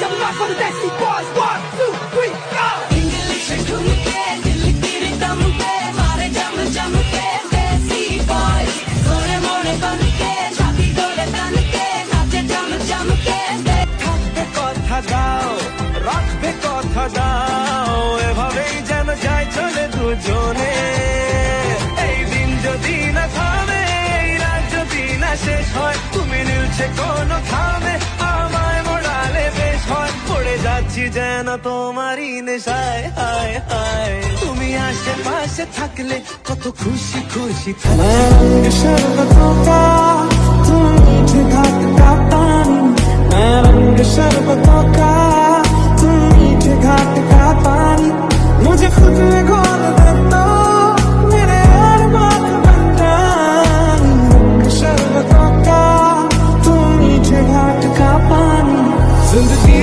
Jumping off on the Destiny Boys. 1, 2, 3, go. English ठुमके दिल की rhythm पे मारे जम जम के देसी बॉयज सोने मोने बन के छाती डोले तन के नाचे जम जम के থাকবে কথা দাও রাখবে কথা দাও এভাবেই যেন যায় চলে দুজনে এই দিন যদি না থামে এই রাত যদি না শেষ হয় তুমি নিলছে কোনো থামে আমায় মোড়ালে বেশ হয় পড়ে যাচ্ছি যেন তোমারই নেশায় হায় হায় তুমি আশেপাশে থাকলে কত খুশি খুশি रंग शरबतों का तुम मीठे घाट का पानी मैं रंग शरबतों का तुम मीठे घाट का पानी मुझे खुद में घोल दे तो मेरे अरमान बन जाए रंग शरबतों का तुम मीठे घाट का पानी जिंदगी